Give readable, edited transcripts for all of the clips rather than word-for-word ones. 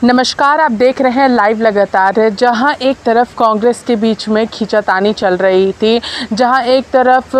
नमस्कार, आप देख रहे हैं लाइव लगातार। जहां एक तरफ कांग्रेस के बीच में खींचातानी चल रही थी, जहां एक तरफ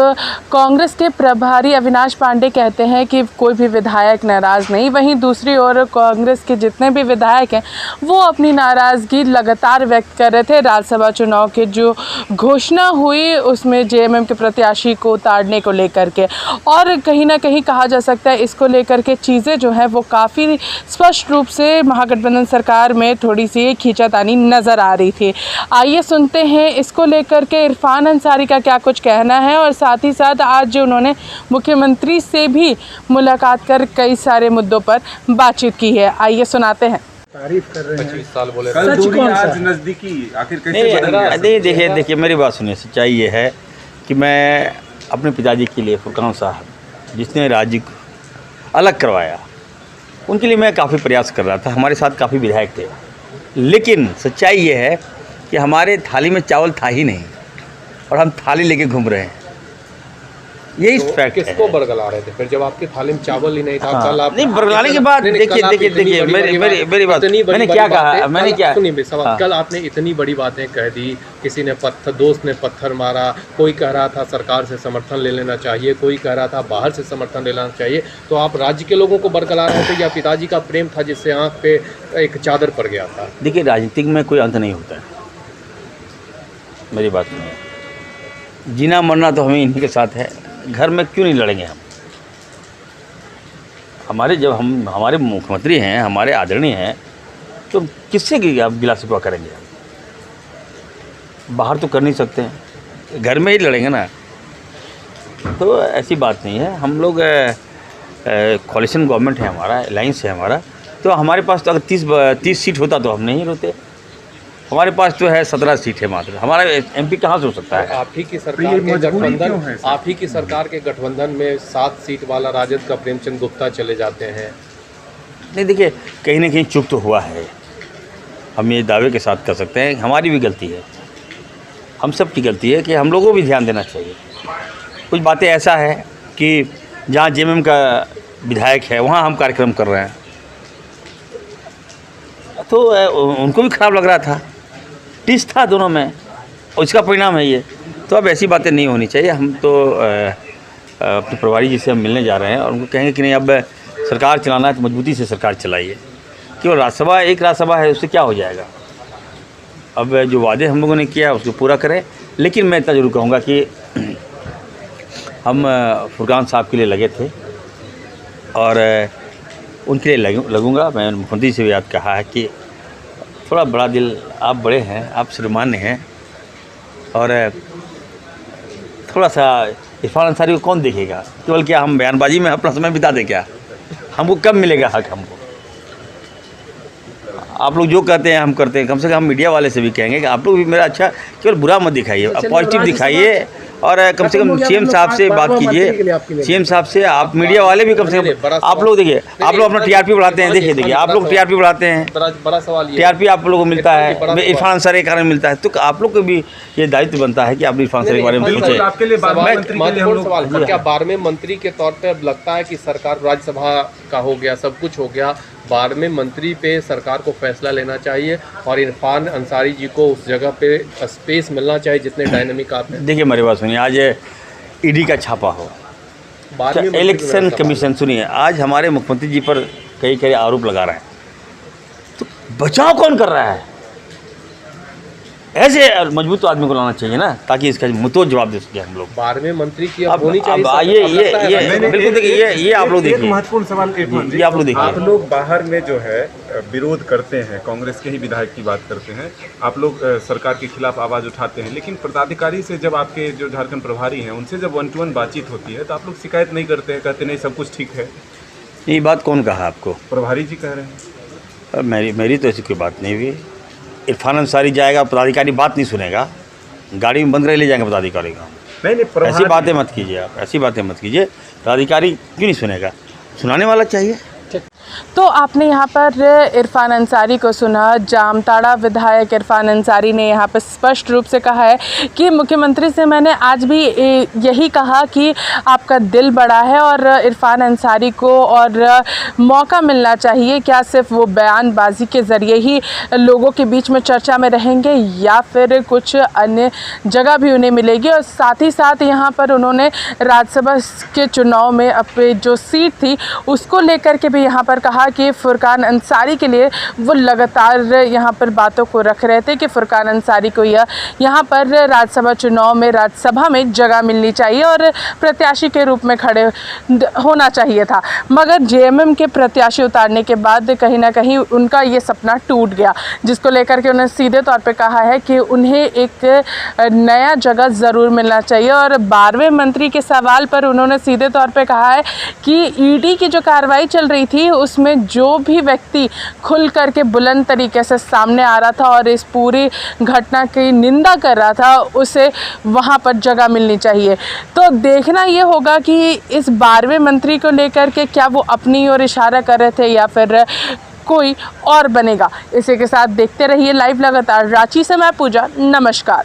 कांग्रेस के प्रभारी अविनाश पांडे कहते हैं कि कोई भी विधायक नाराज़ नहीं, वहीं दूसरी ओर कांग्रेस के जितने भी विधायक हैं वो अपनी नाराज़गी लगातार व्यक्त कर रहे थे। राज्यसभा चुनाव के जो घोषणा हुई उसमें जेएमएम के प्रत्याशी को उतारने को लेकर के, और कहीं ना कहीं कहा जा सकता है इसको लेकर के चीज़ें जो हैं वो काफ़ी स्पष्ट रूप से महागठबंधन सरकार में थोड़ी सी खींचातानी नज़र आ रही थी। आइए सुनते हैं इसको लेकर के इरफान अंसारी का क्या कुछ कहना है, और साथ ही साथ आज जो उन्होंने मुख्यमंत्री से भी मुलाकात कर कई सारे मुद्दों पर बातचीत की है। आइए सुनाते हैं। तारीफ कर रहे हैं, 25 साल बोले कल दूरी आज नजदीकी, आखिर कैसे बदल गया? देखिए मेरी बात सुनिए। सच्चाई ये है कि मैं अपने पिताजी के लिए फुरकान साहब जिसने राज्य को अलग करवाया, उनके लिए मैं काफ़ी प्रयास कर रहा था। हमारे साथ काफ़ी विधायक थे, लेकिन सच्चाई ये है कि हमारे थाली में चावल था ही नहीं और हम थाली लेके घूम रहे हैं। यही तो फैक्ट है। किसको बरगला रहे थे फिर जब आपके थाली में चावल ही नहीं था? हाँ, कल आप नहीं, बरगलाने के बाद देखिए मेरी बात, मैंने क्या कहा, मैंने क्या सुनिए सवाल। कल आपने इतनी बड़ी बातें कह दी, किसी ने दोस्त ने पत्थर मारा, कोई कह रहा था सरकार से समर्थन ले लेना चाहिए, कोई कह रहा था बाहर से समर्थन ले लेना चाहिए। तो आप राज्य के लोगों को बरगला रहे थे या पिताजी का प्रेम था जिससे आँख पे एक चादर पड़ गया था? देखिए, राजनीतिक में कोई अंत नहीं होता है। मेरी बात सुनिए, जीना मरना तो हमें इन्हीं के साथ है। घर में क्यों नहीं लड़ेंगे हम? हमारे मुख्यमंत्री हैं, हमारे आदरणीय हैं, तो किससे आप गिला शिकवा करेंगे? बाहर तो कर नहीं सकते हैं, घर में ही लड़ेंगे ना। तो ऐसी बात नहीं है। हम लोग कोalition गवर्नमेंट है हमारा, अलायंस है हमारा, तो हमारे पास तो अगर 30 सीट होता तो हम नहीं होते। हमारे पास तो है 17 सीट है मात्र। हमारा एमपी कहाँ से हो सकता है? आप ही की सरकार के गठबंधन में 7 सीट वाला राजद का प्रेमचंद गुप्ता चले जाते हैं। नहीं, देखिए कहीं ना कहीं चूक तो हुआ है, हम ये दावे के साथ कर सकते हैं। हमारी भी गलती है, हम सब की गलती है कि हम लोगों को भी ध्यान देना चाहिए। कुछ बातें ऐसा है कि जहाँ जेएमएम का विधायक है वहाँ हम कार्यक्रम कर रहे हैं, तो उनको भी ख़राब लग रहा था। टिस था दोनों में, और इसका परिणाम है ये। तो अब ऐसी बातें नहीं होनी चाहिए। हम तो अपने प्रभारी जी से हम मिलने जा रहे हैं और उनको कहेंगे कि नहीं, अब सरकार चलाना है तो मजबूती से सरकार चलाइए। केवल राज्यसभा, एक राज्यसभा है, उससे क्या हो जाएगा? अब जो वादे हम लोगों ने किया उसको पूरा करें। लेकिन मैं इतना ज़रूर कहूँगा कि हम फुरकान साहब के लिए लगे थे और उनके लिए लगूँगा। मैं मुख्यमंत्री से भी याद कहा है कि थोड़ा बड़ा दिल, आप बड़े हैं, आप श्रीमान्य हैं, और थोड़ा सा इरफान अंसारी को कौन देखेगा? केवल क्या हम बयानबाजी में अपना समय बिता दें क्या? हमको कब मिलेगा हक? हमको आप लोग जो कहते हैं हम करते हैं। कम से कम मीडिया वाले से भी कहेंगे कि आप लोग भी मेरा अच्छा, केवल बुरा मत दिखाइए, पॉजिटिव दिखाइए, और कम से कम सीएम साहब से बात कीजिए। सीएम साहब से आप मीडिया वाले भी कम से कम, आप लोग देखिए, आप लोग अपना टीआरपी बढ़ाते हैं। देखिए आप लोग टीआरपी बढ़ाते हैं, बड़ा सवाल ये टीआरपी आप लोगों को मिलता है, इरफान अंसारी के कारण मिलता है। तो आप लोग को भी ये दायित्व बनता है कि आप इरफान अंसारी के बारे में सोचें। महत्वपूर्ण सवाल है, क्या 12वें मंत्री के तौर पे अब लगता है कि सरकार, राज्यसभा का हो गया, सब कुछ हो गया, 12वें मंत्री पे सरकार को फैसला लेना चाहिए और इरफान अंसारी जी को उस जगह पे स्पेस मिलना चाहिए जितने डायनामिक आप हैं? देखिए मेरी बात सुनिए, आज ईडी का छापा हो, इलेक्शन कमीशन, सुनिए, आज हमारे मुख्यमंत्री जी पर कई आरोप लगा रहे हैं, तो बचाव कौन कर रहा है? ऐसे मजबूत तो आदमी को लाना चाहिए ना, ताकि इसका मुतोड़ जवाब दे सके हम लोग। 12वें मंत्री की अब होनी चाहिए। ये बिल्कुल देखिए, ये आप लोग देखिए, महत्वपूर्ण सवाल ये आप लोग देखिए। आप लोग बाहर में जो है विरोध करते हैं, कांग्रेस के ही विधायक की बात करते हैं, आप लोग सरकार के खिलाफ आवाज़ उठाते हैं, लेकिन पदाधिकारी से जब आपके जो झारखंड प्रभारी हैं उनसे जब 1 to 1 बातचीत होती है तो आप लोग शिकायत नहीं करते हैं, कहते नहीं सब कुछ ठीक है। ये बात कौन कहा आपको? प्रभारी जी कह रहे हैं। मेरी तो ऐसी कोई बात नहीं हुई। इरफान अंसारी जाएगा, पदाधिकारी बात नहीं सुनेगा, गाड़ी में बंद रह ले जाएंगे पदाधिकारी का। नहीं, ऐसी बातें मत कीजिए आप, ऐसी बातें मत कीजिए। पदाधिकारी क्यों नहीं सुनेगा? सुनाने वाला चाहिए। तो आपने यहाँ पर इरफान अंसारी को सुना। जामताड़ा विधायक इरफान अंसारी ने यहाँ पर स्पष्ट रूप से कहा है कि मुख्यमंत्री से मैंने आज भी यही कहा कि आपका दिल बड़ा है और इरफान अंसारी को और मौका मिलना चाहिए। क्या सिर्फ वो बयानबाजी के ज़रिए ही लोगों के बीच में चर्चा में रहेंगे या फिर कुछ अन्य जगह भी उन्हें मिलेगी। और साथ ही साथ यहाँ पर उन्होंने राज्यसभा के चुनाव में अपनी जो सीट थी उसको लेकर के भी यहाँ पर कहा कि फुरकान अंसारी के लिए वो लगातार यहाँ पर बातों को रख रहे थे कि फुरकान अंसारी को यहाँ पर राज्यसभा चुनाव में राज्यसभा में जगह मिलनी चाहिए और प्रत्याशी के रूप में खड़े होना चाहिए था। मगर जेएमएम के प्रत्याशी उतारने के बाद कहीं ना कहीं उनका ये सपना टूट गया, जिसको लेकर के उन्होंने सीधे तौर पे कहा है कि उन्हें एक नया जगह ज़रूर मिलना चाहिए। और 12वें मंत्री के सवाल पर उन्होंने सीधे तौर पे कहा है कि ईडी की जो कार्रवाई चल रही थी उसमें जो भी व्यक्ति खुल करके बुलंद तरीके से सामने आ रहा था और इस पूरी घटना की निंदा कर रहा था उसे वहाँ पर जगह मिलनी चाहिए। तो देखना ये होगा कि इस 12वें मंत्री को लेकर के क्या वो अपनी ओर इशारा कर रहे थे या फिर कोई और बनेगा। इसी के साथ देखते रहिए लाइव लगातार। रांची से मैं पूजा, नमस्कार।